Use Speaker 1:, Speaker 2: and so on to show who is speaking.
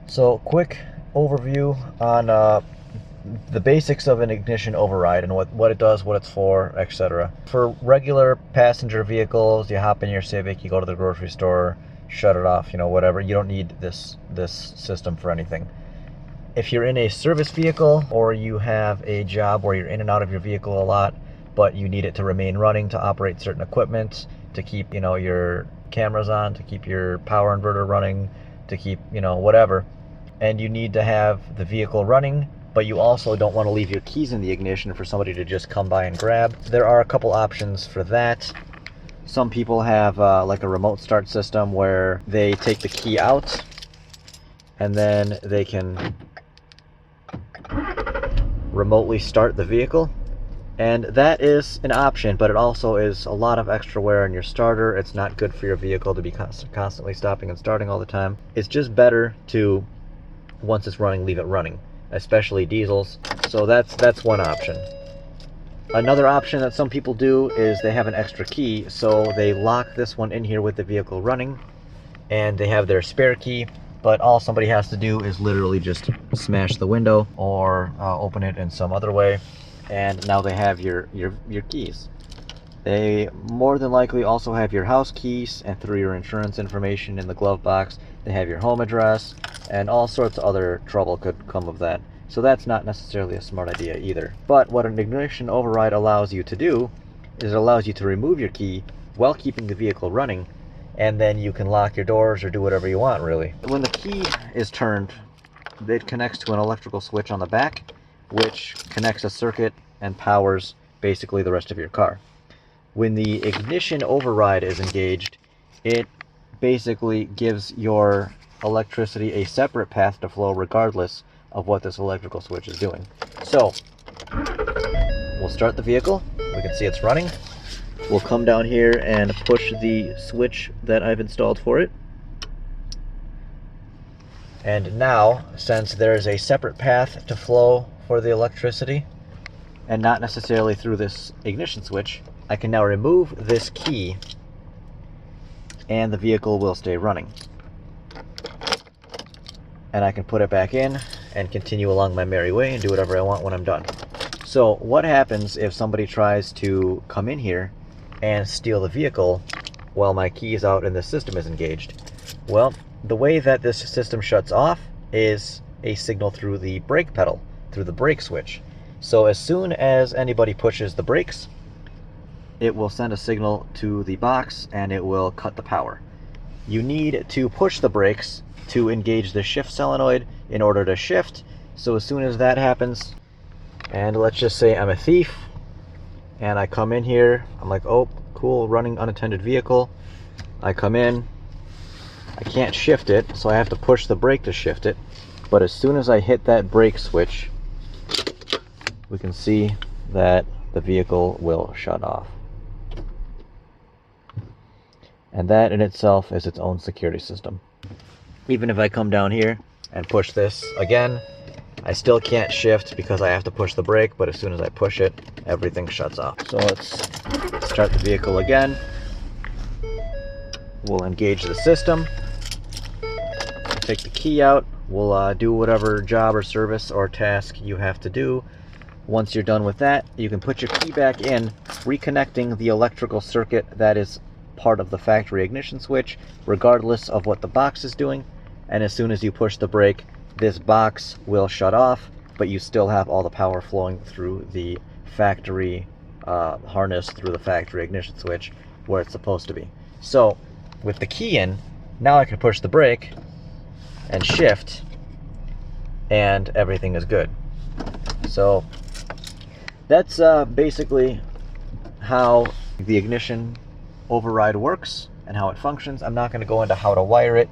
Speaker 1: So, quick overview on the basics of an ignition override and what it does, what it's for, etc. For regular passenger vehicles, you hop in your Civic, you go to the grocery store, shut it off, whatever. You don't need this system for anything. If you're in a service vehicle or you have a job where you're in and out of your vehicle a lot, but you need it to remain running to operate certain equipment, to keep, your cameras on, to keep your power inverter running, to keep, whatever, and you need to have the vehicle running, but you also don't want to leave your keys in the ignition for somebody to just come by and grab. There are a couple options for that. Some people have like a remote start system where they take the key out and then they can remotely start the vehicle, and that is an option, but it also is a lot of extra wear on your starter. It's not good for your vehicle to be constantly stopping and starting all the time. It's just better to, once it's running, leave it running, especially diesels. So that's one option. Another option that some people do is they have an extra key, so they lock this one in here with the vehicle running, and they have their spare key, but all somebody has to do is literally just smash the window or open it in some other way, and now they have your keys. They more than likely also have your house keys, and through your insurance information in the glove box, they have your home address, and all sorts of other trouble could come of that. So that's not necessarily a smart idea either. But what an ignition override allows you to do is it allows you to remove your key while keeping the vehicle running, and then you can lock your doors or do whatever you want, really. When the key is turned, it connects to an electrical switch on the back, which connects a circuit and powers basically the rest of your car. When the ignition override is engaged, it basically gives your electricity a separate path to flow regardless of what this electrical switch is doing. So, we'll start the vehicle. We can see it's running. We'll come down here and push the switch that I've installed for it. And now, since there's a separate path to flow for the electricity, and not necessarily through this ignition switch, I can now remove this key and the vehicle will stay running. And I can put it back in and continue along my merry way and do whatever I want when I'm done. So what happens if somebody tries to come in here and steal the vehicle while my key is out and the system is engaged? Well, the way that this system shuts off is a signal through the brake pedal, through the brake switch. So as soon as anybody pushes the brakes, it will send a signal to the box and it will cut the power. You need to push the brakes to engage the shift solenoid in order to shift. So as soon as that happens, and let's just say I'm a thief and I come in here, I'm like, oh cool, running unattended vehicle. I come in, I can't shift it, so I have to push the brake to shift it. But as soon as I hit that brake switch, we can see that the vehicle will shut off. And that in itself is its own security system. Even if I come down here and push this again, I still can't shift because I have to push the brake, but as soon as I push it, everything shuts off. So let's start the vehicle again. We'll engage the system. Take the key out. We'll do whatever job or service or task you have to do. Once you're done with that, you can put your key back in, reconnecting the electrical circuit that is part of the factory ignition switch, regardless of what the box is doing. And as soon as you push the brake, this box will shut off, but you still have all the power flowing through the factory harness, through the factory ignition switch where it's supposed to be. So with the key in, now I can push the brake and shift and everything is good. So that's basically how the ignition override works and how it functions. I'm not going to go into how to wire it